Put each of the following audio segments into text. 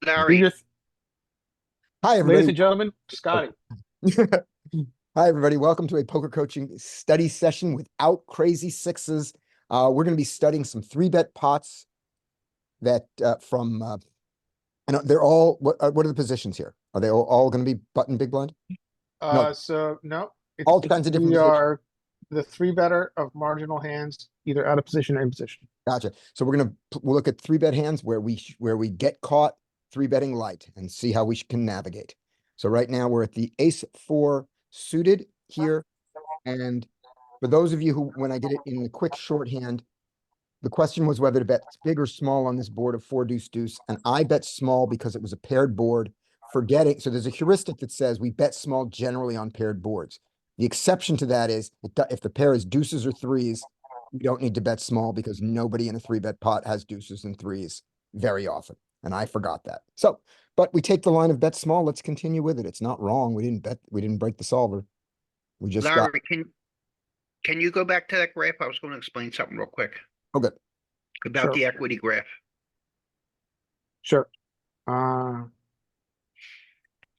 Do Larry, your Hi, ladies everybody. and gentlemen, Oh. Scotty. Hi, everybody. Welcome to a poker coaching study session without crazy sixes. We're going to be studying some three-bet pots that and they're all, what are the positions here? Are they all going to be button big blind? No, So no, all kinds of different we positions. are the three better of marginal hands, either out of position or in position. Gotcha. So we'll look at three-bet hands where we get caught three-betting light and see how we can navigate. So right now we're at the ace four suited here. And for those of you who, when I did it in the quick shorthand, the question was whether to bet big or small on this board of four deuce deuce. And I bet small because it was a paired board, forgetting. So there's a heuristic that says we bet small generally on paired boards. The exception to that is if the pair is deuces or threes, you don't need to bet small because nobody in a three bet pot has deuces and threes very often. And I forgot that. So, but we take the line of bet small. Let's continue with it. It's not wrong. We didn't break the solver. We just got, Larry, can you go back to that graph? I was going to explain something real quick oh, good. about Sure, the equity graph. sure. Uh,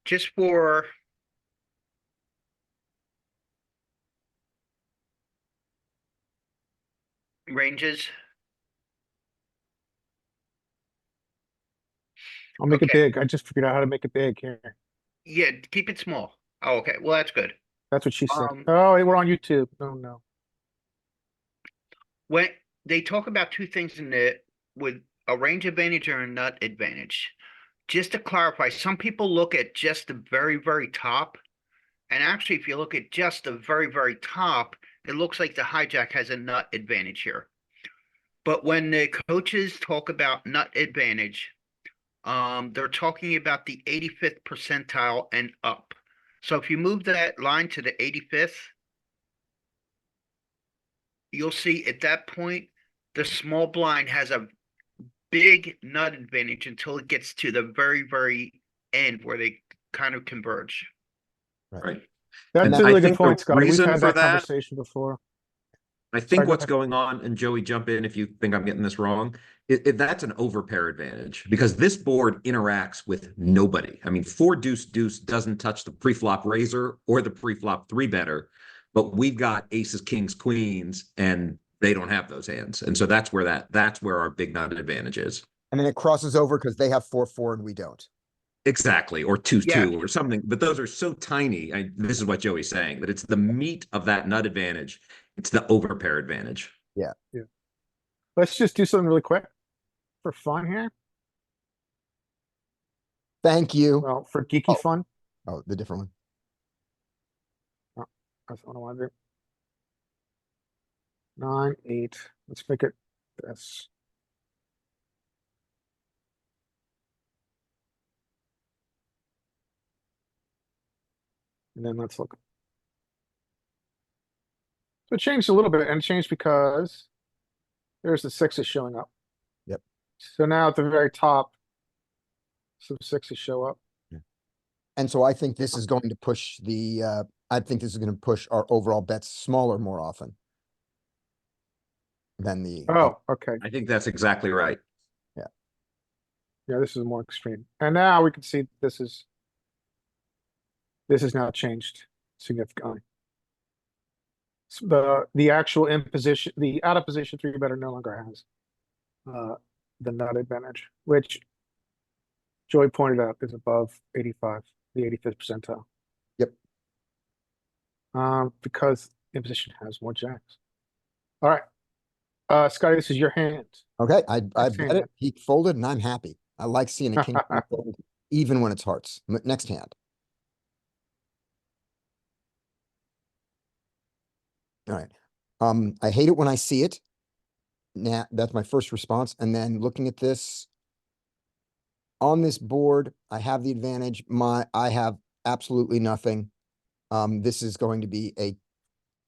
Just for ranges. I'll make it Okay. big. I just figured out how to make it big here. Yeah, keep it small. Oh, okay. Well, that's good. That's what she said. Um, Oh, hey, we're on YouTube. Oh no. when they talk about two things in the with a range advantage or a nut advantage. Just to clarify, some people look at just the very, very top. And actually, if you look at just the very, very top, it looks like the hijack has a nut advantage here. But when the coaches talk about nut advantage, they're talking about the 85th percentile and up. So if you move that line to the 85th, you'll see at that point, the small blind has a big nut advantage until it gets to the very, very end where they kind of converge. Right. That's And a I really good think point, the Scotty. We've reason had for that that, conversation before. I Sorry, think go what's ahead. going on, and Joey, jump in if you think I'm getting this wrong, that's an overpair advantage because this board interacts with nobody. I mean, four deuce deuce doesn't touch the pre-flop razor or the pre-flop three better, but we've got aces, kings, queens, and they don't have those hands. And so that's where our big nut advantage is. And then it crosses over because they have 4-4 and we don't. Exactly, or two Yeah, two or something. But those are so tiny. This is what Joey's saying, that it's the meat of that nut advantage. It's the overpair advantage. Yeah. Yeah. Let's just do something really quick for fun here. Thank you. Well, for geeky Oh, fun. oh, the different one. Oh, that's what I want to do. 9, 8. Let's make it this. And then let's look. So it changed a little bit, and it changed because there's the sixes showing up. Yep. So now at the very top, some sixes show up. Yeah. And so I think this is going to push I think this is going to push our overall bets smaller more often than the, Oh, okay. I think that's exactly right. Yeah. Yeah, this is more extreme. And now we can see this has now changed significantly. So the actual in position, the out of position three better no longer has uh the nut advantage, which Joy pointed out is above 85, the 85th percentile. Yep. Because imposition has more jacks. All right. Scotty, this is your hand. Okay. I Next bet hand. it. He folded and I'm happy. I like seeing a king fold even when it's hearts. Next hand. All right. I hate it when I see it. Nah, that's my first response. And then looking at this on this board, I have the advantage. I have absolutely nothing. This is going to be a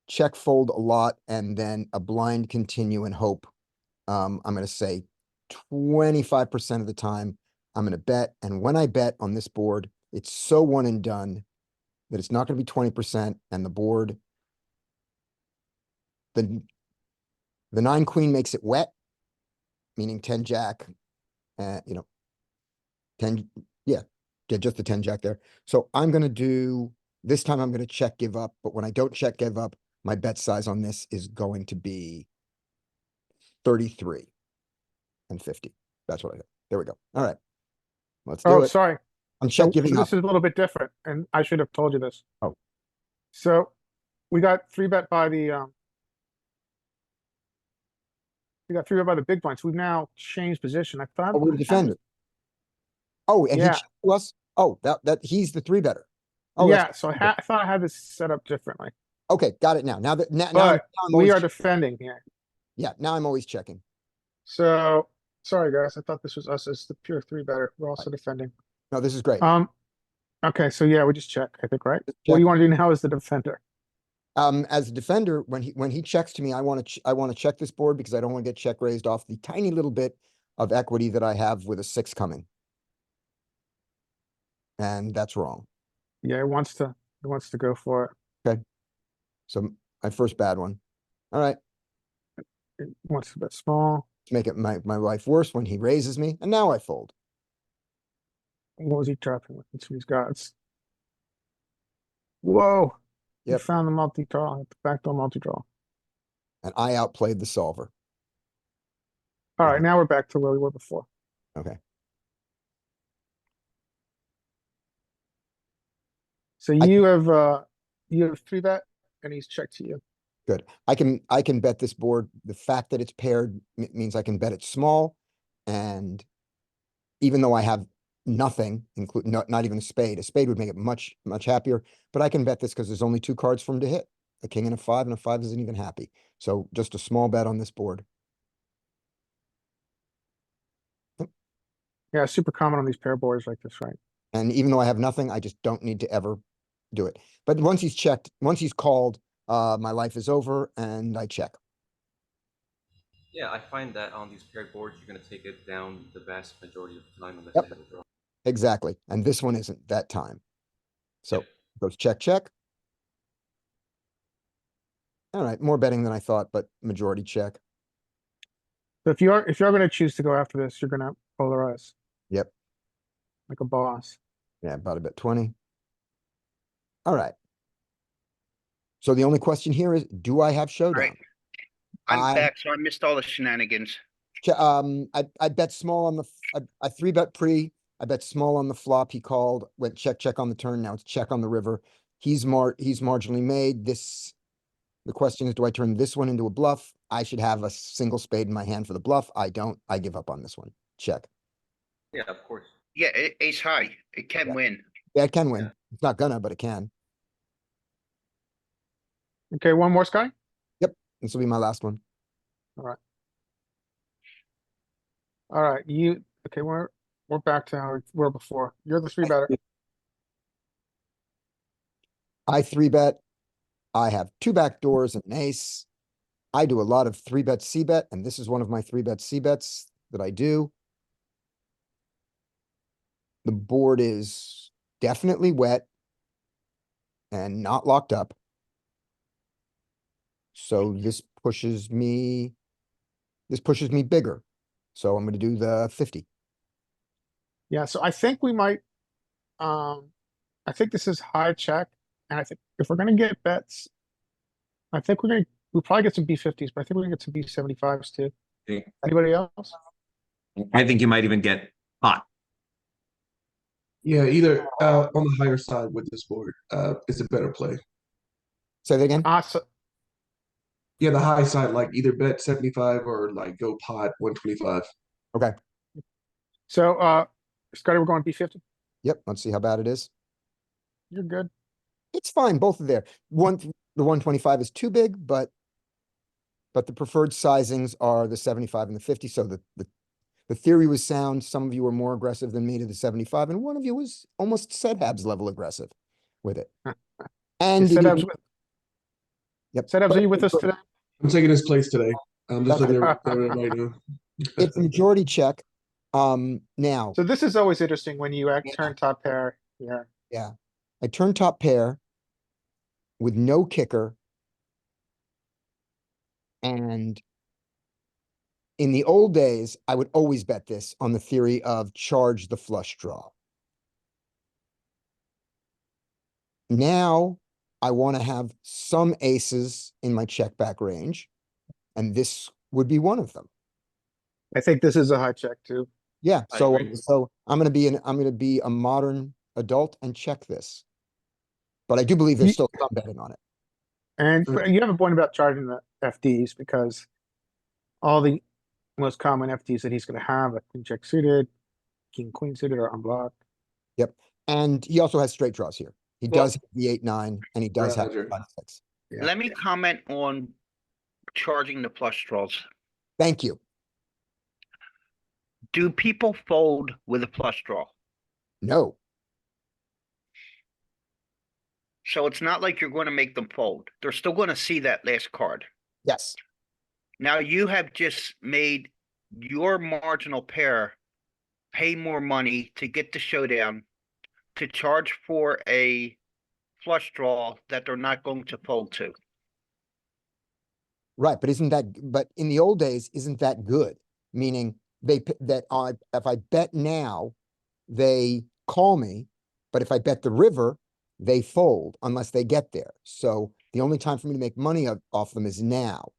check fold a lot and then a blind continue and hope. I'm going to say 25% of the time I'm going to bet. And when I bet on this board, it's so one and done that it's not going to be 20%. And the board, the nine queen makes it wet, meaning 10 jack, you know, 10, yeah, just the 10 jack there. So I'm gonna do, this time I'm gonna check give up, but when I don't check give up, my bet size on this is going to be 33 and 50. That's what I got. There we go. All right. Let's do Oh, it. sorry. I'm So, check giving so up. this is a little bit different, and I should have told you this. Oh. So we got three bet by the big blinds. We've now changed position. I thought. Oh, we're the defender. Oh, and he Yeah. checked to us? Oh, that he's the three better. Oh, Yeah, so good. I thought I had this set up differently, Okay, got it now. Now that now I'm but we always are defending here. yeah, now I'm always checking. So sorry guys, I thought this was us as the pure three better. We're also defending. No, this is great. Okay, so yeah, we just check, I think, right? Just What do check. you want to do now as the defender? As a defender, when he checks to me, I want to check this board because I don't want to get check raised off the tiny little bit of equity that I have with a 6 coming. And that's wrong. Yeah, it wants to go for Okay. So my first bad one. All right. it. It wants to bet small. To make it my life worse when he raises me, and now I fold. What was he trapping with? That's what he's got. Whoa. You Yep. found the multi-draw, the backdoor multi-draw. And I outplayed the solver. All right, now we're back to where we were before. Okay. So you have three bet and he's checked to you. Good. I can bet this board. The fact that it's paired means I can bet it small. And even though I have nothing, including not even a spade would make it much happier. But I can bet this because there's only 2 cards for him to hit, a king and a 5, and a 5 isn't even happy. So just a small bet on this board. Yeah, super common on these pair boards like this, right? And even though I have nothing, I just don't need to ever do it. But once he's checked, once he's called, my life is over and I check. Yeah, I find that on these paired boards, you're going to take it down the vast majority of the time unless Yep. they have a draw. Exactly. And this one isn't that time. So Yep. goes check, check. All right, more betting than I thought, but majority check. So if you're going to choose to go after this, you're going to polarize Yep. like a boss. Yeah, about a bet 20. All right. So the only question here is, do I have showdown? Right. I'm back, so I missed all the shenanigans. I bet small on the, I 3-bet pre, I bet small on the flop. He called, went check, check on the turn. Now it's check on the river. He's marginally made this. The question is, do I turn this one into a bluff? I should have a single spade in my hand for the bluff. I don't. I give up on this one. Check. Yeah, of course. Yeah, ace high. It can Yeah. win. Yeah, it can win. Yeah. It's not gonna, but it can. Okay, one more, Sky. This will be my last one. All right, okay, we're back to how we were before. You're the three better. I 3-bet. I have 2 back doors and an ace. I do a lot of 3-bet C-bet, and this is one of my 3-bet C-bets that I do. The board is definitely wet and not locked up. So this pushes me bigger. So I'm gonna do the 50. Yeah, so I think we might, I think this is high check, and I think if we're gonna get bets, I think we'll probably get some B50s, but I think we're gonna get some B75s too. think- Anybody else? I think you might even get pot. Yeah, either on the higher side with this board is a better play. Say that again? So Yeah, the high side, like either bet 75 or like go pot 125. Okay. Scotty, we're going B50. Yep. Let's see how bad it is. You're good. It's fine. Both are there. The 125 is too big, but the preferred sizings are the 75 and the 50. So the theory was sound. Some of you were more aggressive than me to the 75, and one of you was almost Sedhab's level aggressive with it. And it Setups even- with yep. Setups, are you with us today? I'm taking his place today. I'm just That's looking at everybody know. It's a majority check. Now, So this is always interesting when you turn top pair. Yeah. yeah, I turn top pair with no kicker. And in the old days, I would always bet this on the theory of charge the flush draw. Now, I want to have some aces in my check back range, and this would be one of them. I think this is a high check too. Yeah, I so agree. I'm gonna be a modern adult and check this. But I do believe there's Ye- still some betting on it. And Mm. you have a point about charging the FDs because all the most common FDs that he's gonna have, like queen check suited, king queen suited are unblocked. Yep. And he also has straight draws here. He Well- does have the 8-9 and he does have Roger. 5-6. Yeah. Let me comment on charging the flush draws. Thank you. Do people fold with a flush draw? No, So it's not like you're going to make them fold. They're still going to see that last card. yes, Now you have just made your marginal pair pay more money to get the showdown, to charge for a flush draw that they're not going to fold to. right. But in the old days, isn't that good? Meaning if I bet now, they call me, but if I bet the river, they fold unless they get there. So the only time for me to make money off them is now.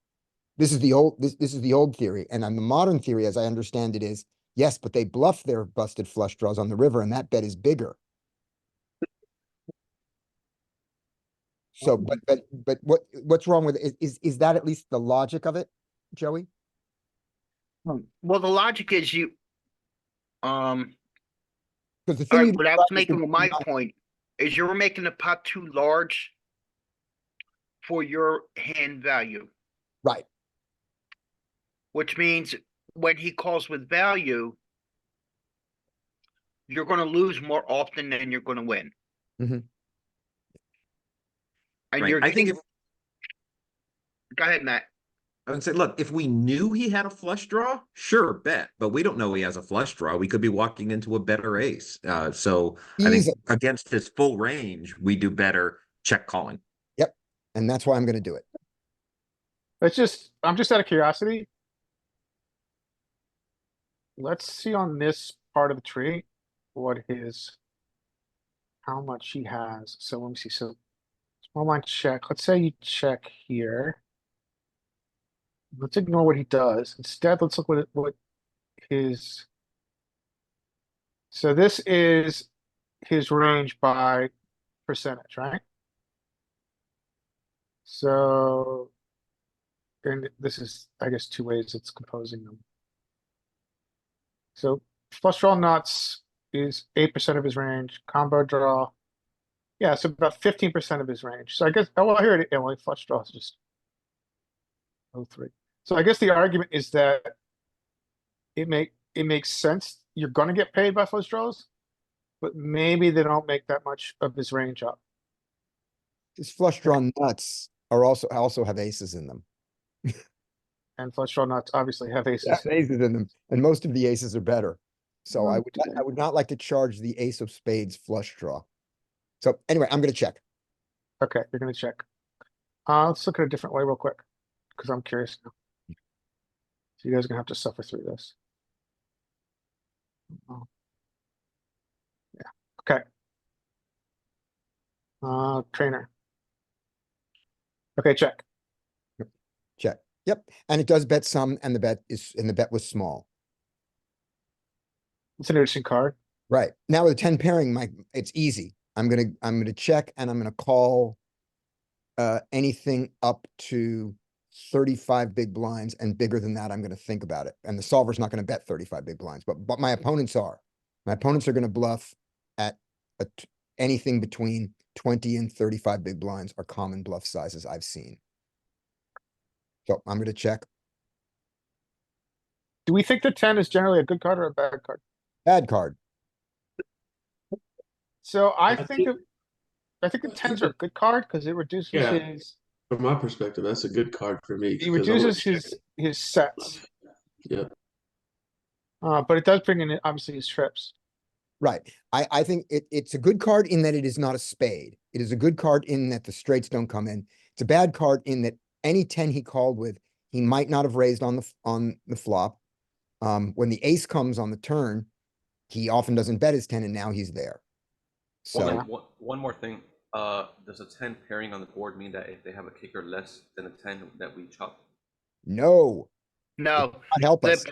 This is the old theory, and on the modern theory, as I understand it, is yes, but they bluff their busted flush draws on the river, and that bet is bigger. So, but what's wrong with it? Is that at least the logic of it, Joey? Well, the logic is you, Because the all thing right, you what I described was is making the- with my point is you're making the pot too large for your hand value, right, which means when he calls with value, you're going to lose more often than you're going to win. Mhm. And Right. you're I think getting, go ahead, Matt. I would say, look, if we knew he had a flush draw, sure, bet. But we don't know he has a flush draw. We could be walking into a better ace. So I Easy. think against his full range, we do better check calling. Yep, and that's why I'm going to do it. I'm just out of curiosity. Let's see on this part of the tree, how much he has. So let me see. So small blind check. Let's say you check here. Let's ignore what he does. Instead, let's look what his. So this is his range by percentage, right? So, and this is, I guess, two ways it's composing them. So flush draw nuts is 8% of his range. Combo draw, yeah, so about 15% of his range. So I guess, oh, well, here it is. Well, flush draw is just 0.03. So I guess the argument is that it makes sense. You're gonna get paid by flush draws, but maybe they don't make that much of his range up. His flush draw nuts are also have aces in them. And flush draw nuts obviously have Yeah, aces. aces in them, and most of the aces are better. So Oh, I would not like to charge the ace of spades flush draw. So anyway, I'm going to check. Okay, you're gonna check. Let's look at a different way real quick, because I'm curious now. So you guys are gonna have to suffer through this. Oh. Yeah, okay. Trainer. Okay, check. Check. Yep, and it does bet some, and the bet was small. It's an interesting card. Right now with a 10 pairing, it's easy. I'm gonna check, and I'm gonna call anything up to 35 big blinds, and bigger than that, I'm gonna think about it. And the solver's not gonna bet 35 big blinds, but my opponents are. My opponents are gonna bluff at anything between 20 and 35 big blinds are common bluff sizes I've seen. So I'm gonna check. Do we think the 10 is generally a good card or a bad card? Bad card. So I I think think- I think the 10s are a good card because it reduces Yeah. his From my perspective, that's a good card for me. it 'cause I wanna reduces check his sets. Yep. But it does bring in obviously his trips. Right. I think it's a good card in that it is not a spade. It is a good card in that the straights don't come in. It's a bad card in that any 10 he called with He might not have raised on the flop. When the ace comes on the turn, he often doesn't bet his 10 and now he's there. Well, So then one more thing. Does a 10 pairing on the board mean that if they have a kicker less than a 10 that we chop? no, No, not help the us.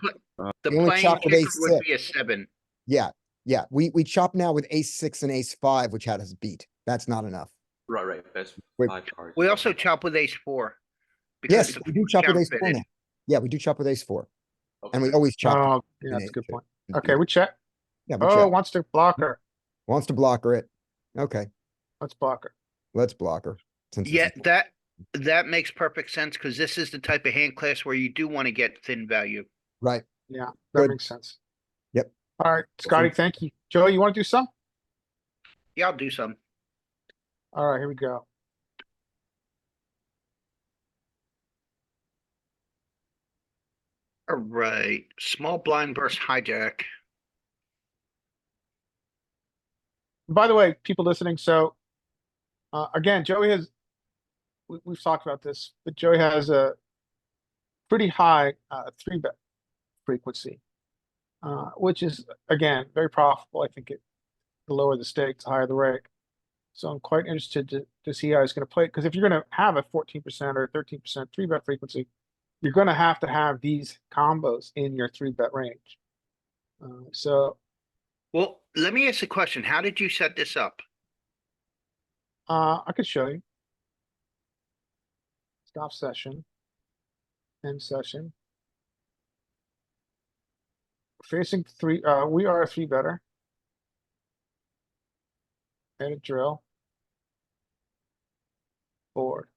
the We only playing chop with kicker ace would be a six. 7. Yeah, yeah. We chop now with ace 6 and ace 5, which had us beat. That's not enough. Right. Best Wait. 5 cards. We also chop with ace 4. Yes, the we do four's chop with ace 4 counterfeited. now. Yeah, we do chop with ace 4. Okay. And we always chop. Oh, yeah, in that's a ace good two. point. Okay, we check. Yeah, we Oh, check. wants to block her. Wants to blocker it. Okay, Let's block her. let's block her. Since Yeah, it's that makes perfect sense because this is the type of hand class where you do want to get thin value. right. Yeah, that Good. makes sense. Yep. All right, Scotty, thank you. Joey, you want to do some? Yeah, I'll do some. All right, here we go. All right, small blind versus hijack. By the way, people listening, so again, Joey has, we've talked about this, but Joey has a pretty high 3-bet frequency, which is, again, very profitable. I think the lower the stakes, the higher the rake. So I'm quite interested to see how he's going to play it, because if you're going to have a 14% or 13% 3-bet frequency, you're going to have these combos in your 3-bet range. So Well, let me ask a question. How did you set this up? I could show you. Stop session. End session. Facing 3, we are a 3-better. Edit drill. Board.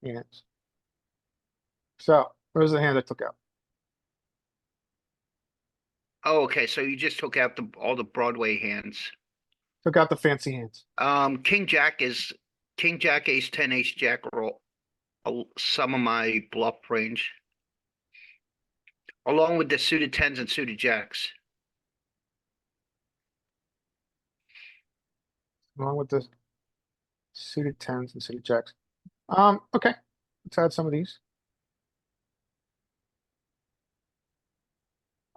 Hands. So those are the hands I took out. Oh, okay, so you just took out all the Broadway hands. Took out the fancy hands. King Jack, Ace 10, Ace Jack roll some of my bluff range, along with the suited 10s and suited jacks. Along with the suited 10s and suited jacks. Okay. Let's add some of these.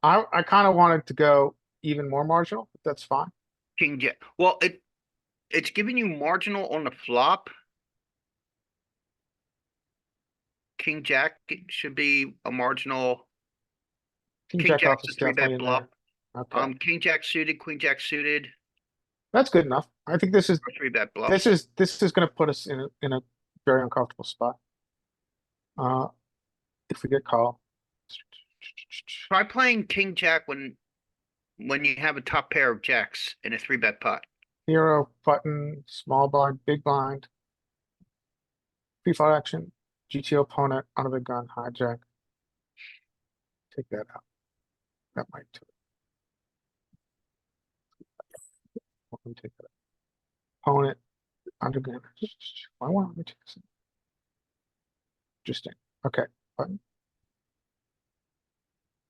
I kind of wanted to go even more marginal, but that's fine. King Jack. Well, it's giving you marginal on the flop. King Jack should be a marginal. King King Jack off Jack's a is definitely 3-bet in bluff. there. Okay, King Jack suited, Queen Jack suited, that's good enough. I think this is 3-bet bluff. this is going to put us in a very uncomfortable spot. If we get called. Try playing King Jack when you have a top pair of jacks in a 3-bet pot. Hero button, small blind, big blind. Pre-flop action, GTO opponent, out of the gun, hijack. Take that out. That might do it. Let me take that out. Opponent, under gun. Why won't we take this? Interesting. Okay, button.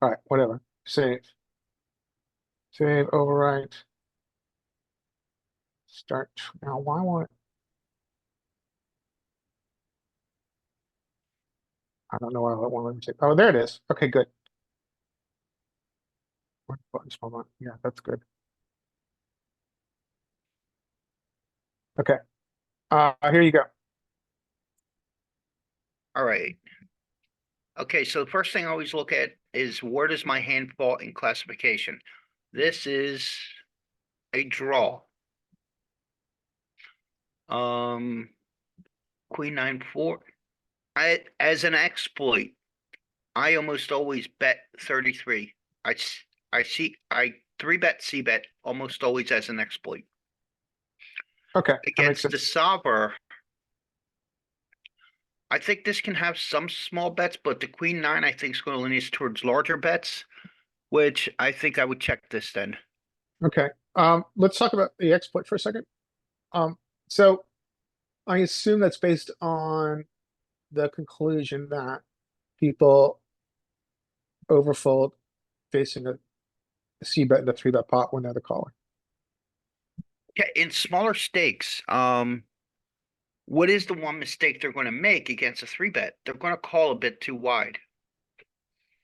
All right, whatever. Save. Save, overwrite. Start. Now, why won't it? I don't know why I won't let me take. Oh, there it is. Okay, good. Button, small button. Yeah, that's good. Okay. Here you go. All right. Okay, so the first thing I always look at is where does my hand fall in classification? This is a draw. Queen 9-4. As an exploit, I almost always bet 33. I 3-bet C-bet almost always as an exploit. Okay, that makes Against sense. the solver, I think this can have some small bets, but the Queen 9 I think is going to lean towards larger bets, which I think I would check this then. Okay, let's talk about the exploit for a second. So I assume that's based on the conclusion that people overfold facing a C-bet and a 3-bet pot when they're the caller. Yeah, in smaller stakes, what is the one mistake they're going to make against a 3-bet? They're going to call a bit too wide.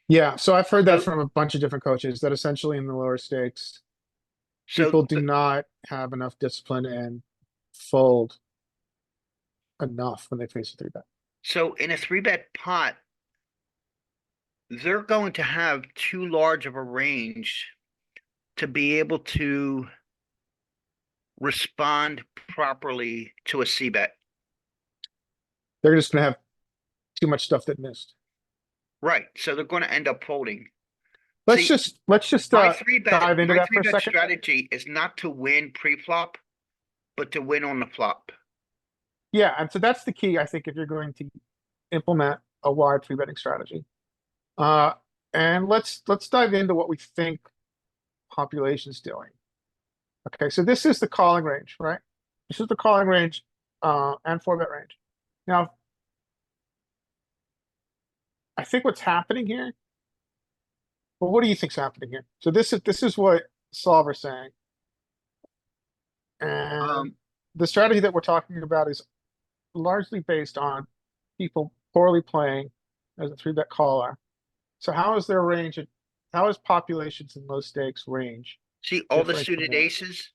Yeah, so I've heard that So- from a bunch of different coaches, that essentially in the lower stakes, So people do not have enough discipline and fold enough when they face a 3-bet. So in a 3-bet pot, they're going to have too large of a range to be able to respond properly to a C-bet. They're just gonna have too much stuff that missed. Right, so they're going to end up folding. Let's See, just My dive 3-bet, into my that for a 3-bet second. strategy is not to win pre-flop, but to win on the flop. Yeah, and so that's the key, I think, if you're going to implement a wide 3-betting strategy. And let's dive into what we think population's doing. Okay, so this is the calling range, right? This is the calling range, and 4-bet range. Now, I think what's happening here. Well, what do you think's happening here? So this is what Solver's saying. And Um, the strategy that we're talking about is largely based on people poorly playing as a 3-bet caller. So how is their range, how is populations in low stakes range? See all the different from suited that? aces?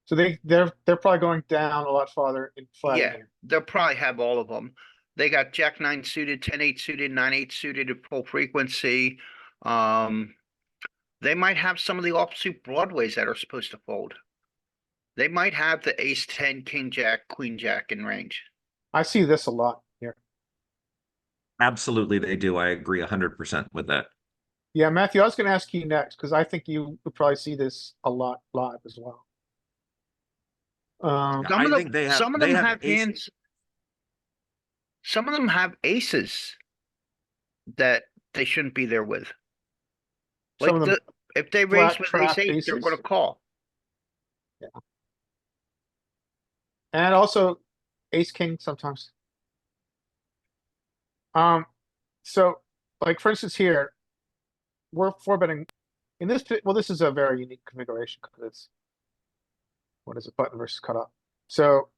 So they're probably going down a lot farther in flatting Yeah, here. they'll probably have all of them. They got Jack 9 suited, 10-8 suited, 9-8 suited at full frequency. They might have some of the offsuit broadways that are supposed to fold. They might have the ace 10, king jack, queen jack in range. I see this a lot here. Absolutely, they do. I agree 100% with that. Yeah, Matthew, I was gonna ask you next, because I think you would probably see this a lot live as well. Some I of them, think they have some of they them have have ace- hands. Some of them have aces that they shouldn't be there with. some Like of them if they flat raise with trap ace 8, they're aces. gonna call. And also ace king sometimes. So like for instance here, we're 4-betting in this, well, this is a very unique configuration because it's, what is it, button versus cutoff. So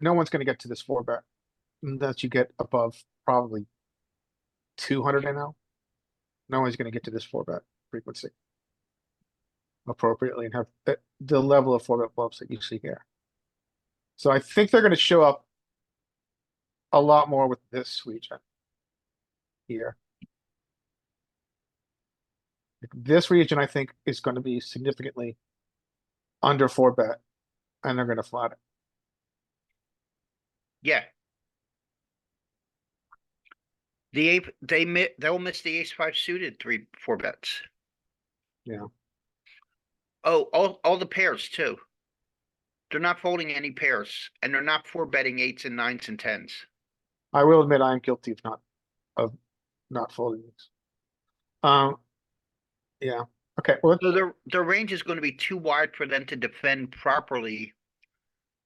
no one's gonna get to this 4-bet unless you get above probably 200 NL. No one's gonna get to this 4-bet frequency appropriately and have the level of 4-bet bluffs that you see here. So I think they're gonna show up a lot more with this region here. This region, I think, is gonna be significantly under 4-bet, and they're gonna flat it. Yeah. They'll miss the ace 5 suited 4 bets. Yeah. Oh, all the pairs too. They're not folding any pairs, and they're not 4-betting 8s and 9s and 10s. I will admit I am guilty of not folding these. Yeah, okay, well, So their range is going to be too wide for them to defend properly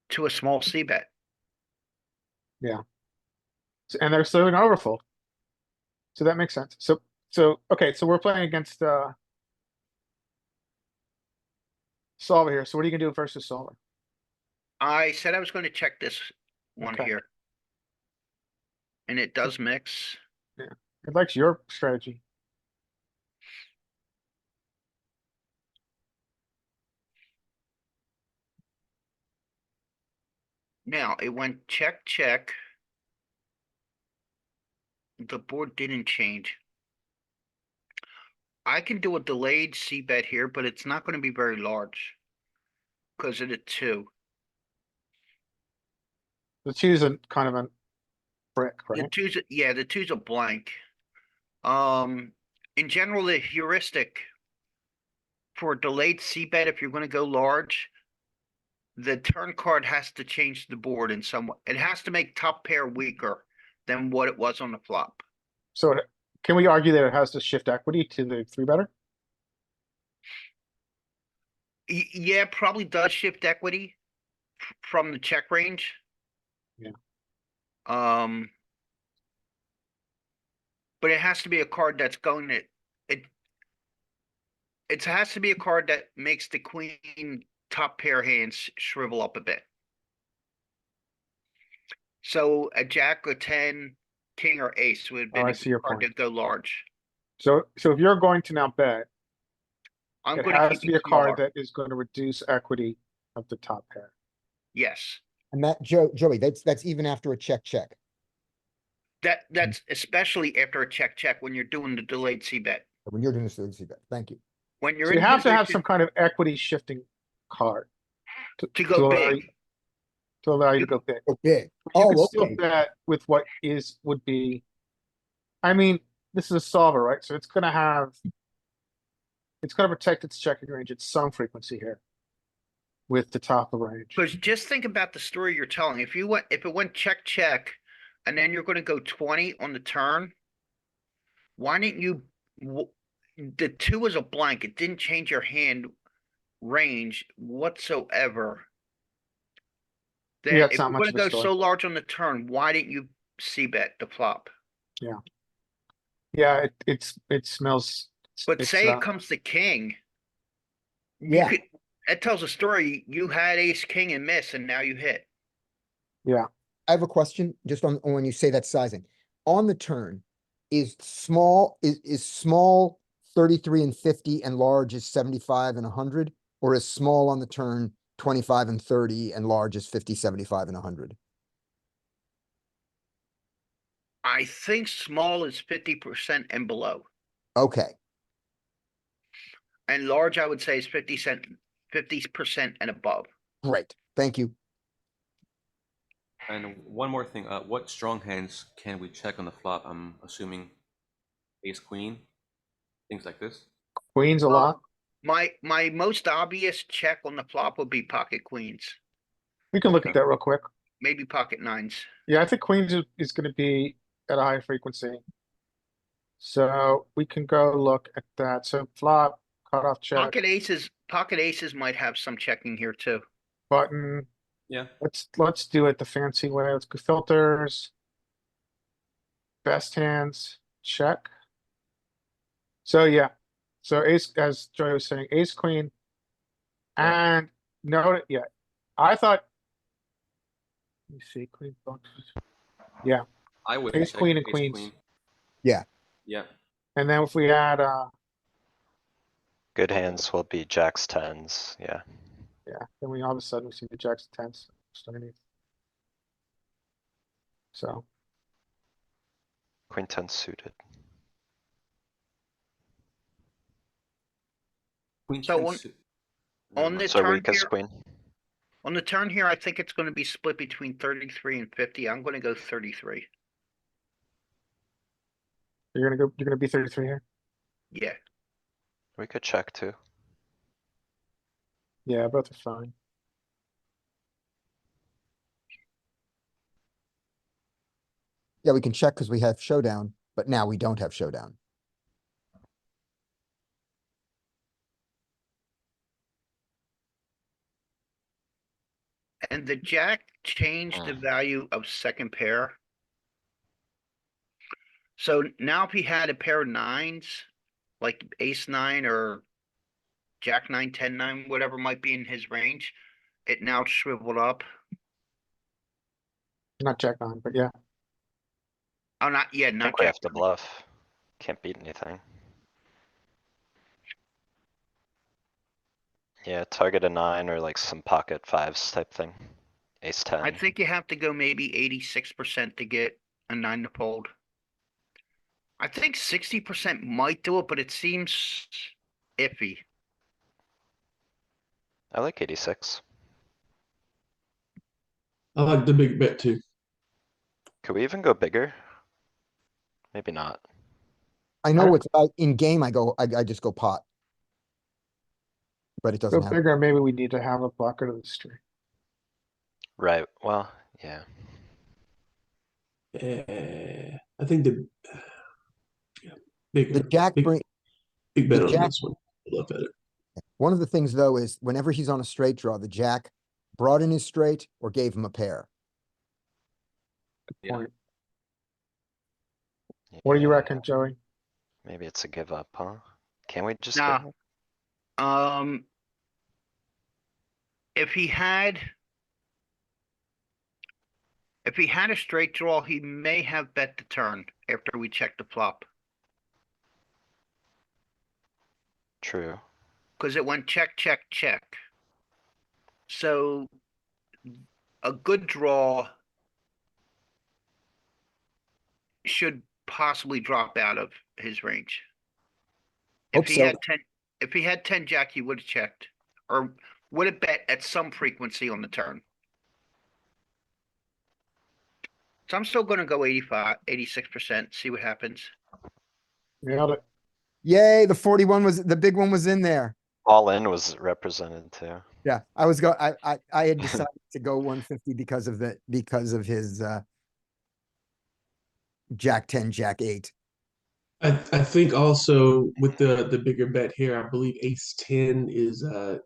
to a small C bet. and they're still an overfold. So that makes sense. So, okay, so we're playing against, Solver here. So what are you gonna do versus Solver? I said I was going to check this one Okay. here. And it does mix. It likes your strategy. Now it went check, check. The board didn't change. I can do a delayed C bet here, but it's not going to be very large because of the 2. The two's a kind of a brick, The right? the two's a blank. In general, the heuristic for a delayed C bet, if you're going to go large, the turn card has to change the board in some way. It has to make top pair weaker than what it was on the flop. So can we argue that it has to shift equity to the 3-better? Yeah, probably does shift equity from the check range. Yeah. But it has to be a card that's going to it has to be a card that makes the queen top pair hands shrivel up a bit. So a jack or 10, king or ace would have Oh, been I a see good your card to point. go large. So if you're going to now bet, I'm it gonna has keep to be it a card smaller. that is going to reduce equity of the top pair. Yes. And that Joey, that's even after a check. That's especially after a check when you're doing the delayed C bet. When you're doing this, see that. Thank you. When you're So you in have to have position some kind of equity shifting card to to go allow you, big. to allow you to go big. Oh, big. But you can Oh, still okay. bet with what would be. I mean, this is a solver, right? So it's gonna protect its checking range at some frequency here with the top of range. Because just think about the story you're telling. If it went check, and then you're gonna go 20 on the turn, why didn't you the 2 was a blank. It didn't change your hand range whatsoever. Then Yeah, it's if not you're much gonna of a go story. so large on the turn, why didn't you C bet the flop? Yeah, it smells. But It's say it comes to king. You Yeah. could that tells a story. You had ace, king, and miss, and now you hit. yeah. I have a question just on when you say that sizing. On the turn, is small 33 and 50 and large is 75 and 100? Or is small on the turn 25 and 30 and large is 50, 75 and 100? I think small is 50% and below, Okay, and large I would say is 50% and above. great. Thank you. And one more thing, what strong hands can we check on the flop? I'm assuming ace queen, things like this. Queens a lot. My most obvious check on the flop would be pocket queens, We can look Okay. at that real quick. maybe pocket nines. Yeah, I think queens is going to be at a high frequency. So we can go look at that. So flop, cutoff check, Pocket aces might have some checking here too. button. Yeah. Let's do it the fancy way. Let's go filters. Best hands, check. So yeah. So ace, as Joey was saying, ace queen. Yeah. And note it, yeah. I thought. Let me see, queen. Yeah, I would ace check queen and ace queens. queen. Yeah. Yeah. And then if we add Good hands will be jacks, tens, yeah. yeah, then we all of a sudden we see the jacks and tens just underneath. So Queen ten suited. Queen So 10 on- suit. on Never the mind. So turn weakest here, queen. on the turn here, I think it's gonna be split between 33 and 50. I'm gonna go 33. you're gonna be 33 here. Yeah. We could check too. Yeah, both are fine. Yeah, we can check because we have showdown, but now we don't have showdown. And the jack changed the value of second pair. So now if he had a pair of nines, like ace nine or jack nine, 10-9, whatever might be in his range, it now shriveled up. Not jack nine, but yeah. Oh, not, yeah, I not think we jack have to nine. bluff. Can't beat anything. Yeah, target a nine or like some pocket fives type thing. Ace ten. I think you have to go maybe 86% to get a nine to fold. I think 60% might do it, but it seems iffy. I like 86. I like the big bet too. Could we even go bigger? Maybe not. I know it's in game, I just go pot. But it Go doesn't have, bigger, maybe we need to have a blocker to the street. Right, well, yeah. I think yeah, bigger. the jack big, bring, big bet the on jack- this one. Look at it. one of the things though is whenever he's on a straight draw, the jack brought in his straight or gave him a pair. Yeah. Point. What do you Yeah, reckon, Joey? maybe it's a give up, huh? Can we just Nah. give up? If he had If he had a straight draw, he may have bet the turn after we check the flop. True. Cause it went check, check, check. So a good draw should possibly drop out of his range. If Hope he so. had if he had 10 jack, he would have checked or would have bet at some frequency on the turn. So I'm still gonna go 85, 86%, see what happens. Nailed it. Yay, the 41 was, the big one was in there. All in was represented too. Yeah, I had decided to go 150 because of his, Jack 10, Jack 8. I think also with the bigger bet here, I believe ace 10 is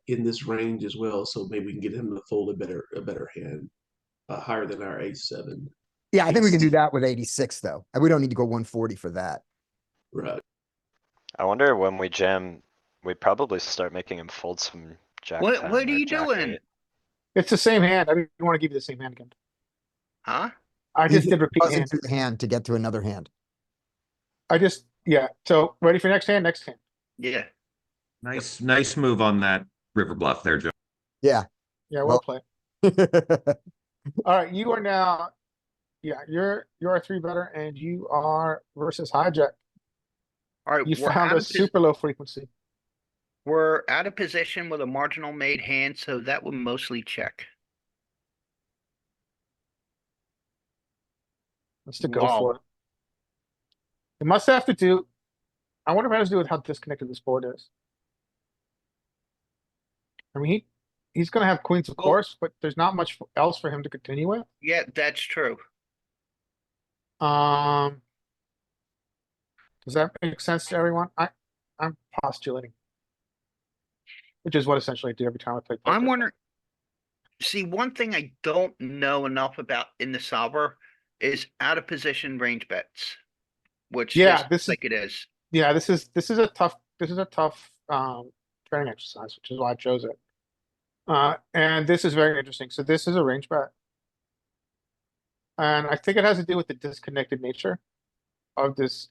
in this range as well. So maybe we can get him to fold a better hand, higher than our ace 7. Yeah, I think we can do Ace- that with 86 though. And we don't need to go 140 for that. Right. I wonder when we jam, we probably start making him fold some jack What 10 are or you jack doing? 8. It's the same hand. I didn't want to give you the same hand again. Huh? I He's just did repeat buzzing hand. through the hand to get to another hand. Yeah. So ready for next hand? Next hand. Yeah. Nice move on that river bluff there, Joe. Yeah. Yeah, Well- well played. All right, you are now, yeah, you're a three better and you are versus hijack. Alright, You found a super low frequency. we're out of position with a marginal made hand, so that would mostly check. Let's go for it. It must have to do, I wonder if it has to do with how disconnected this board is. I mean, he's gonna have queens, of Well- course, but there's not much else for him to continue with. Yeah, that's true. Um. Does that make sense to everyone? I'm postulating. Which is what essentially I do every time I play poker. I'm wondering. See, one thing I don't know enough about in the solver is out of position range bets. Which Yeah, just this is- like it is. Yeah, this is a tough training exercise, which is why I chose it. And this is very interesting. So this is a range bet. And I think it has to do with the disconnected nature of this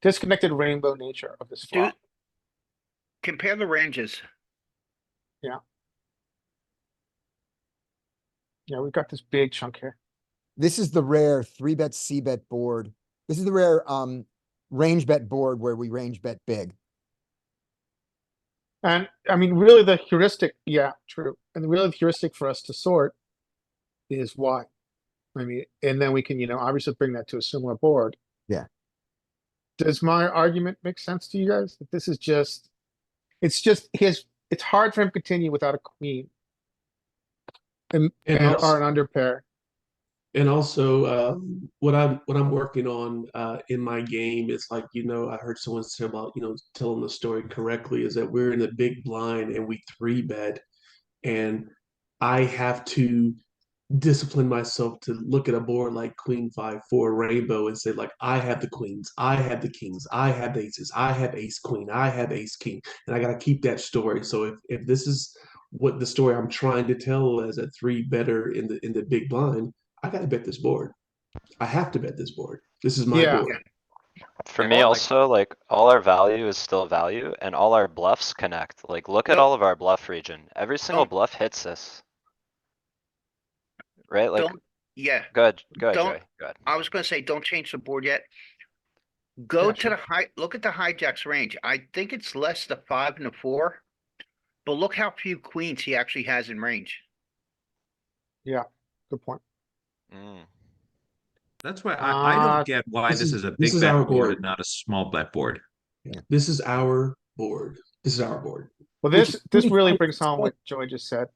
disconnected rainbow nature of this flop. Compare the ranges. Yeah, we've got this big chunk here. This is the rare 3-bet C-bet board. This is the rare, range bet board where we range bet big. And I mean, really the heuristic, yeah, true. And really the heuristic for us to sort is why. I mean, and then we can, obviously bring that to a similar board. Yeah. Does my argument make sense to you guys? That this is just, it's hard for him to continue without a queen. And also- or an under pair. And also, what I'm working on in my game is like, I heard someone say about, telling the story correctly is that we're in the big blind and we 3-bet, and I have to discipline myself to look at a board like Queen 5-4 Rainbow and say like, I have the queens, I have the kings, I have the aces, I have ace queen, I have ace king, and I got to keep that story. So if this is what the story I'm trying to tell as a 3-better in the big blind, I got to bet this board. I have to bet this board. This is my Yeah. board. For Yeah, me or like- also, like, all our value is still value and all our bluffs connect. Like, look at Don't- all of our bluff region. Every single don't- bluff hits this. Right? Like, Yeah, go ahead, don't- Joey, go ahead. I was gonna say, don't change the board yet. Go Yeah, to the look at the hijack's range. I think it's less the 5 and the 4. But look how few queens he actually has in range. Good point. Mm. That's why I don't get why this this is- is a this big is bet our board board. and not a small bet board. This is our board. This is our board. Well, Which this is really really brings home fun. what Joey just said.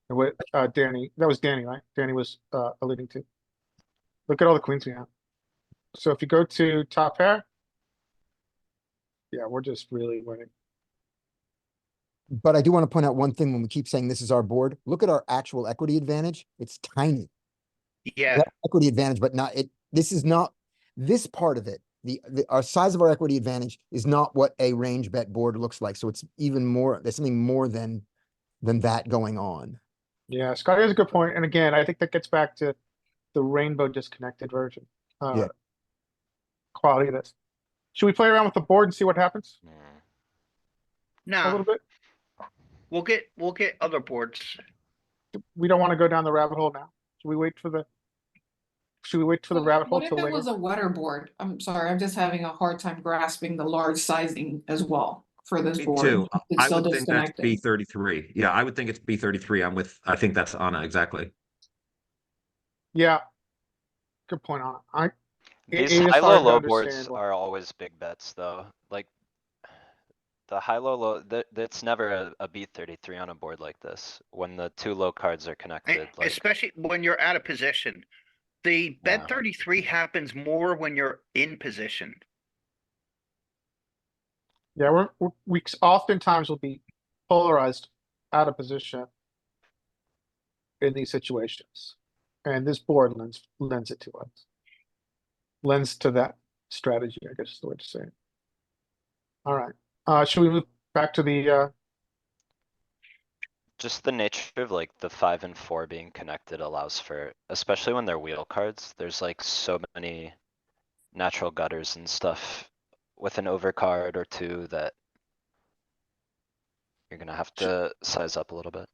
And what Danny, that was Danny, right? Danny was alluding to. Look at all the queens we have. So if you go to top pair. Yeah, we're just really winning. But I do want to point out one thing when we keep saying this is our board. Look at our actual equity advantage. It's tiny. Yeah, That equity advantage, but not it. This is not this part of it. Our size of our equity advantage is not what a range bet board looks like. So it's even more. There's something more than that going on. Yeah, Scotty has a good point, and again, I think that gets back to the rainbow disconnected version. Yeah. Quality of this. Should we play around with the board and see what happens Hmm. a little No, bit? we'll get other boards. We don't want to go down the rabbit hole now. Should we wait for the? Should we wait for the rabbit hole What if till it later? was a wetter board? I'm sorry, I'm just having a hard time grasping the large sizing as well for this Me board. too. It's I still would think that's disconnected. B33. Yeah, I would think it's B33. I think that's Anna, exactly. Yeah. Good point on it. These it is high-low hard to low boards understand. are always big bets, though. Like the high-low low, that's never a B33 on a board like this. When the two low cards are And connected, like especially when you're out of position. The Yeah. bet 33 happens more when you're in position. Yeah, we oftentimes will be polarized out of position in these situations. And this board lends it to us. Lends to that strategy, I guess is the way to say it. All right. Should we move back to the just the nature of like the 5 and 4 being connected allows for, especially when they're wheel cards, there's like so many natural gutters and stuff with an overcard or two that you're gonna have to size up a little bit.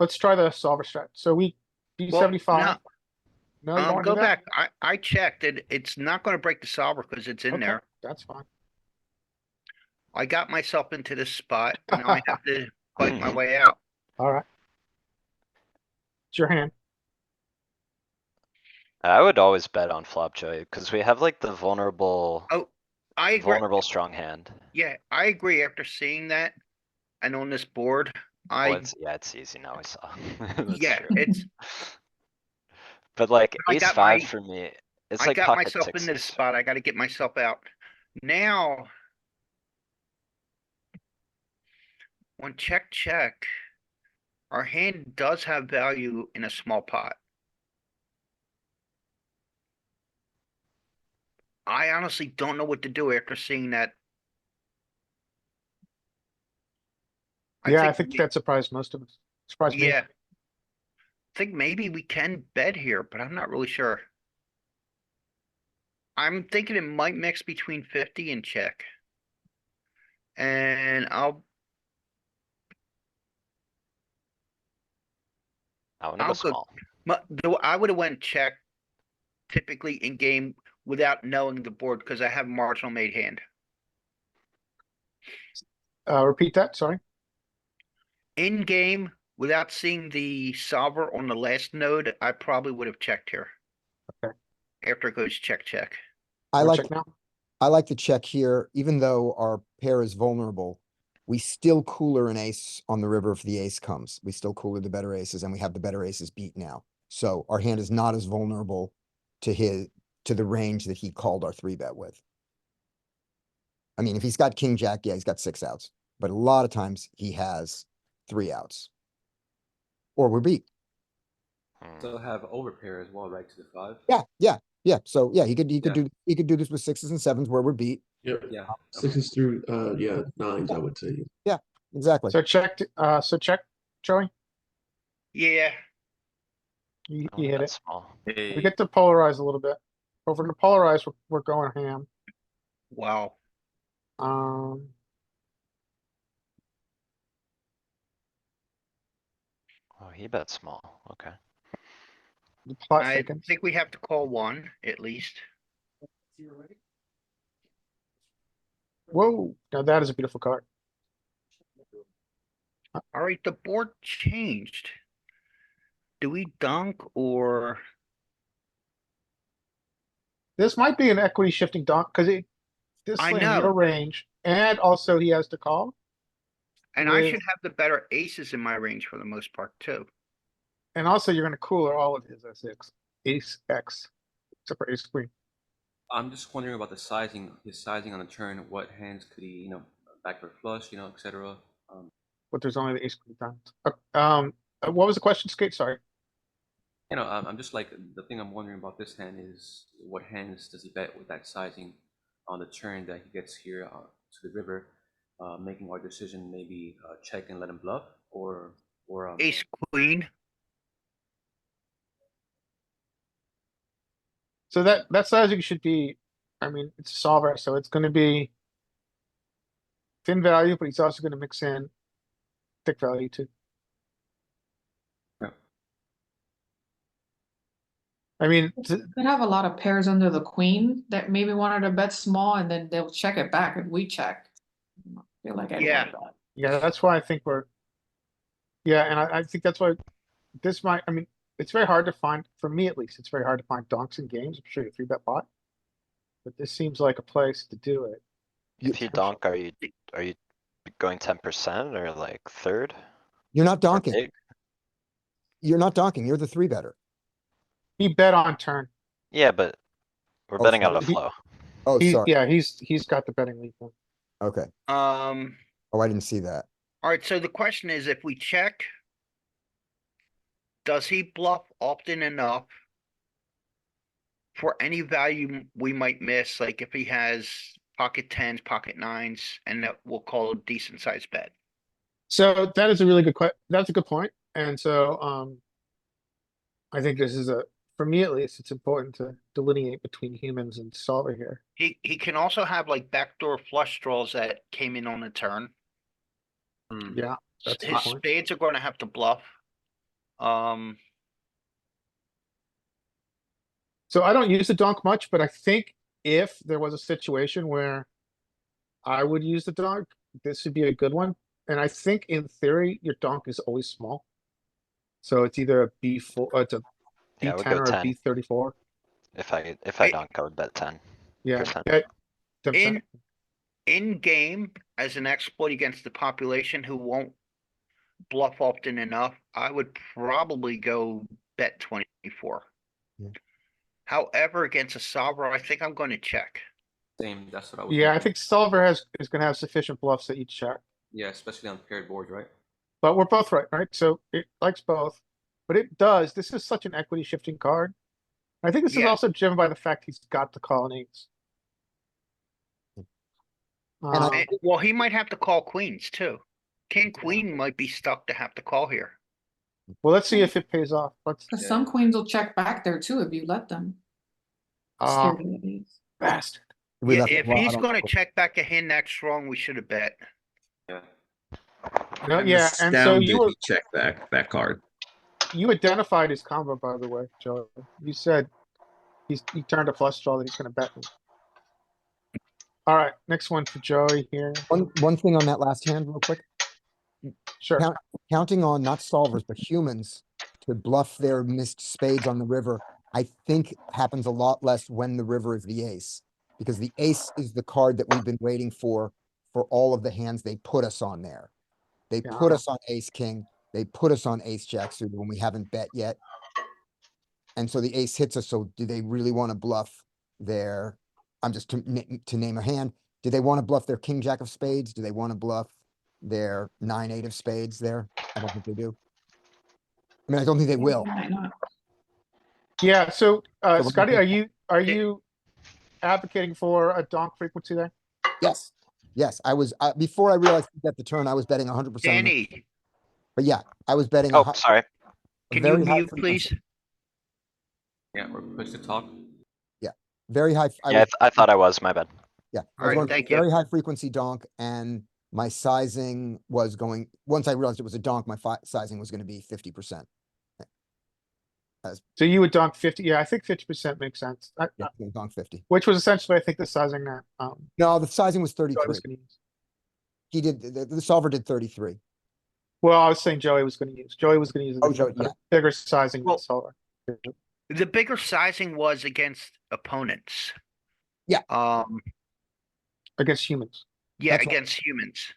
let's try the solver strat. So we Well, B75. No, you don't want to go do that? back. I checked it. It's not gonna break the solver because it's in Okay, there. that's fine. I got myself into this spot and now I have to fight my way out. All right. It's your hand. I would always bet on flop, Joey, cuz we have like the vulnerable, Oh, I agree. vulnerable strong hand. Yeah, I agree after seeing that. And on this board, Well, I, yeah, it's easy now, I saw. That's yeah, true. it's, But like I ace got 5 my- for me, it's I like got pocket myself in this sixes. spot. I gotta get myself out. Now. When check, our hand does have value in a small pot. I honestly don't know what to do after seeing that. Yeah, I think that surprised most of us. Surprised me. Yeah. I think maybe we can bet here, but I'm not really sure. I'm thinking it might mix between 50 and check. And I wanna I'll go go- small. I would have went check typically in game without knowing the board because I have marginal made hand. Repeat that, sorry. In game, without seeing the solver on the last node, I probably would have checked here. Okay. After it goes check. I Wanna like, check now? I like to check here, even though our pair is vulnerable. We still cooler an ace on the river if the ace comes. We still cooler the better aces and we have the better aces beat now. So our hand is not as vulnerable to the range that he called our 3-bet with. I mean, if he's got king, jack, yeah, he's got 6 outs, but a lot of times he has 3 outs. Or we're beat. Hmm. So have overpair as well, right, to the 5? Yeah. So yeah, he could Yeah. do this with 6s and 7s where we're beat. Yep. Yeah. Sixes through, yeah, nines, I would say. Exactly. So check, Joey, Yeah, you I wanna hit bet it. small. Hey, We get to polarize a little bit. If we're gonna polarize, we're going ham. wow. Um, Oh, he bet small, okay. the plot I thickens. think we have to call one at least. Whoa, now that is a beautiful card. Alright, the board changed. Do we dunk or? This might be an equity shifting donk, cause this I in know. your range, and also he has to call. And I with- should have the better aces in my range for the most part too. And also you're gonna cooler all of his S6, ace X, except for ace queen. I'm just wondering about the sizing, his sizing on the turn. What hands could he, backdoor flush, etc. But there's only the ace queen times. What was the question, Skate? Sorry. I'm just like, the thing I'm wondering about this hand is what hands does he bet with that sizing on the turn that he gets here to the river, making our decision maybe check and let him bluff, or Ace queen, So that sizing should be, I mean, it's a solver, so it's gonna be thin value, but he's also gonna mix in thick value too. Yeah. I mean, Could have a lot of pairs under the queen that maybe wanted to bet small and then they'll check it back if we check. I feel like I'd Yeah. want that. yeah, that's why I think we're. Yeah, and I think that's why this might, I mean, it's very hard to find, for me at least, it's very hard to find donks in games. I'm sure you 3-bet pot. But this seems like a place to do it. If you donk, are you going 10% or like third? You're not or donking. big? You're not donking. You're the 3-better. He bet on turn. Yeah, but we're Oh, betting out sorry. of flow. Oh, He, sorry. yeah, he's got the betting lead. Now. Okay. Oh, I didn't see that. Alright, so the question is, if we check, does he bluff often enough for any value we might miss, like if he has pocket tens, pocket nines, and that we'll call a decent sized bet? So that is a really good that's a good point. And so, I think this is for me at least, it's important to delineate between humans and solver here. He can also have like backdoor flush draws that came in on the turn. Hmm. Yeah, that's a good His point. spades are gonna have to bluff. So I don't use the donk much, but I think if there was a situation where I would use the donk, this would be a good one. And I think in theory, your donk is always small. So it's either a B4, it's a Yeah, I would B10 go or a 10. B34. If I I- donk, I would bet 10%. Yeah, yeah, 10%. In game, as an exploit against the population who won't bluff often enough, I would probably go bet 24. Yeah. However, against a solver, I think I'm gonna check. Same, that's what I was Yeah, I thinking. think solver is gonna have sufficient bluffs at each check. Yeah, especially on paired boards, right? But we're both right, right? So it likes both. But it does, this is such an equity shifting card. I think this is Yeah. also driven by the fact he's got the call and eights. And I- Well, he might have to call queens too. King, queen might be stuck to have to call here. Well, let's see if it pays off. Let's, Cause some queens will check back there too if you let them. uh, Steer the ace. bastard. we Yeah, left a if lot he's on- gonna check back a hand that strong, we should have bet. Yeah. No, I'm yeah, and so astounded you were, he checked that card. you identified his combo, by the way, Joe. You said he turned a flush draw that he's gonna bet me. Alright, next one for Joey here. One thing on that last hand real quick. Sure. Counting on not solvers, but humans to bluff their missed spades on the river, I think happens a lot less when the river is the ace. Because the ace is the card that we've been waiting for all of the hands they put us on there. They put Yeah. us on ace king, they put us on ace jack suited when we haven't bet yet. And so the ace hits us, so do they really want to bluff their, I'm just to name a hand, do they want to bluff their king jack of spades? Do they want to bluff their 9-8 of spades there? I don't think they do. I mean, I don't think they will. Might not. Yeah, so, we're Scotty, gonna are you advocating for a donk frequency there? Yes, yes, I was, before I realized that the turn, I was betting 100%. Danny, But yeah, I was betting Oh, sorry. a can you very high mute, frequency. please? Yeah, we're push to talk. Very high. Yeah, I thought I was, my bad. Yeah, I was Alright, going for thank a very you. high frequency donk, and my sizing was going, once I realized it was a donk, my sizing was gonna be 50%. So you would donk 50, yeah, I think 50% makes sense. Yeah, I'm gonna donk 50. Which was essentially, I think, the sizing that, No, the sizing was Joey 33. was gonna use. He did, the solver did 33. Well, I was saying Joey was gonna use. Joey was gonna use Oh, a Joey, yeah. bigger sizing than Well- solver. The bigger sizing was against opponents. Yeah. Against humans. Yeah, That's right. against humans.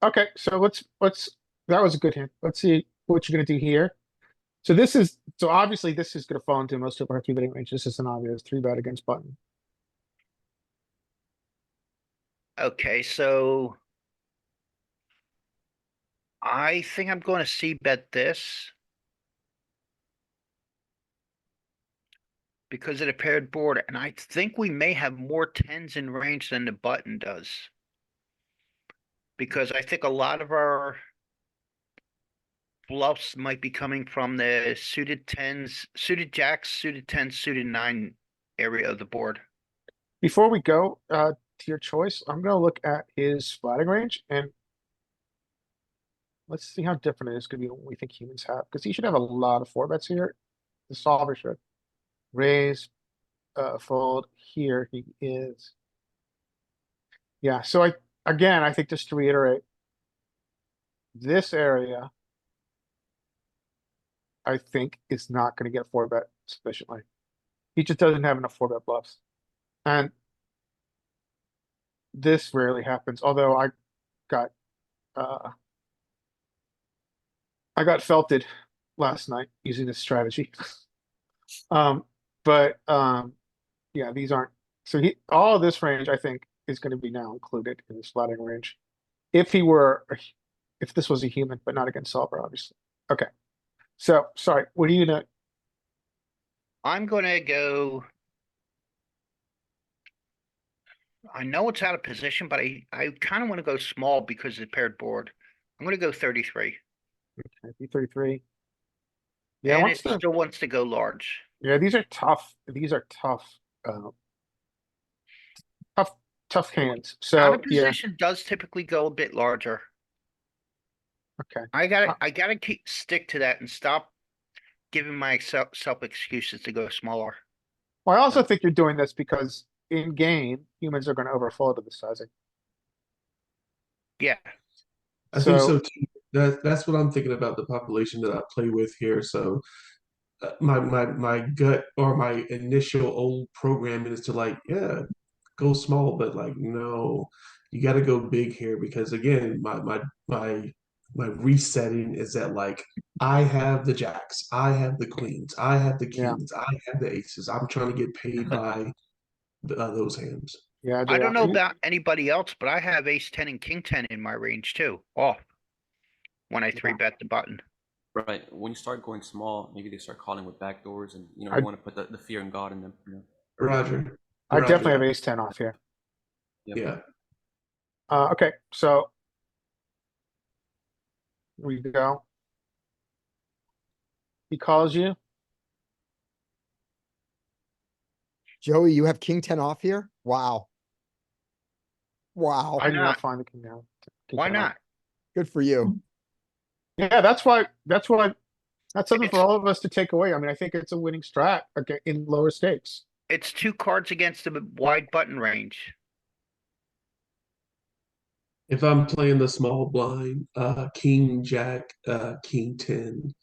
Okay, so let's, that was a good hint. Let's see what you're gonna do here. So this is, so obviously this is gonna fall into most of our 3-betting range. This is an obvious 3-bet against button. Okay, so I think I'm gonna see bet this. Because of the paired board, and I think we may have more tens in range than the button does. Because I think a lot of our bluffs might be coming from the suited tens, suited jacks, suited tens, suited nine area of the board. Before we go, to your choice, I'm gonna look at his flatting range and let's see how different it is gonna be what we think humans have, because he should have a lot of four bets here. The solver should raise, fold. Here he is. Yeah, so I think just to reiterate, this area, I think is not gonna get four bet sufficiently. He just doesn't have enough four bet bluffs. And this rarely happens, although got, I got felted last night using this strategy. Yeah, these aren't, so all of this range, I think, is gonna be now included in this flatting range. If if this was a human, but not against solver, obviously. Okay. So, sorry, what are you gonna, I'm gonna go. I know it's out of position, but I kind of want to go small because of the paired board. I'm gonna go 33. B33? Yeah, And once it the, still wants to go large. yeah, these are tough, tough, tough hands, Out so, of yeah, position does typically go a bit larger. okay. I gotta stick to that and stop giving myself excuses to go smaller. Well, I also think you're doing this because in game, humans are gonna overfold to the sizing. Yeah, I think So, so too. That's what I'm thinking about the population that I play with here. So my gut or my initial old programming is to like, yeah, go small, but like, no, you got to go big here because again, my resetting is that like I have the jacks, I have the queens, I have the yeah, kings, I have the aces. I'm trying to get paid by those hands. yeah, I don't know JR. about anybody else, but I have ace 10 and king 10 in my range too, off when I three Yeah. bet the button. Right. When you start going small, maybe they start calling with backdoors, and you I- want to put the fear in God in them. Roger. I definitely have Roger. ace ten off here. Yep. Yeah. Okay, so. We go. He calls you. Joey, you have king 10 off here? Wow. Wow. I did not? not find the king now. King Why 10 off. not? Good for you. Yeah, that's something for It's- all of us to take away. I mean, I think it's a winning strat in lower stakes. It's two cards against the wide button range. If I'm playing the small blind, king, jack, king 10,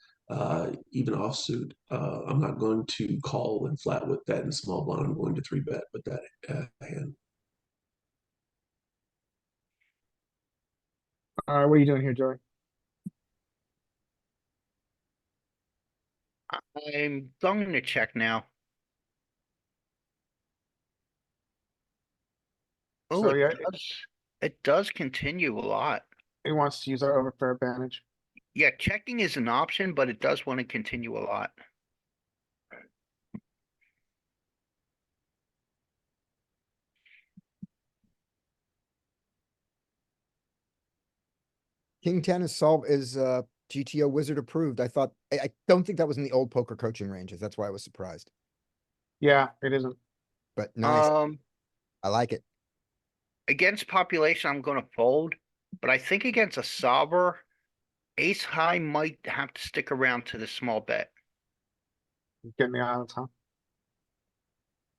even offsuit, I'm not going to call and flat with that in small blind. I'm going to three bet with that hand. All right, what are you doing here, Joey? I'm going to check now. Oh, So yeah, it does continue a lot. he wants to use our overfair advantage. Yeah, checking is an option, but it does want to continue a lot. King 10 is GTO wizard approved. I don't think that was in the old poker coaching ranges. That's why I was surprised. Yeah, it isn't. But nice. Um, I like it. against population, I'm gonna fold, but I think against a solver, ace high might have to stick around to the small bet. Getting the islands, huh?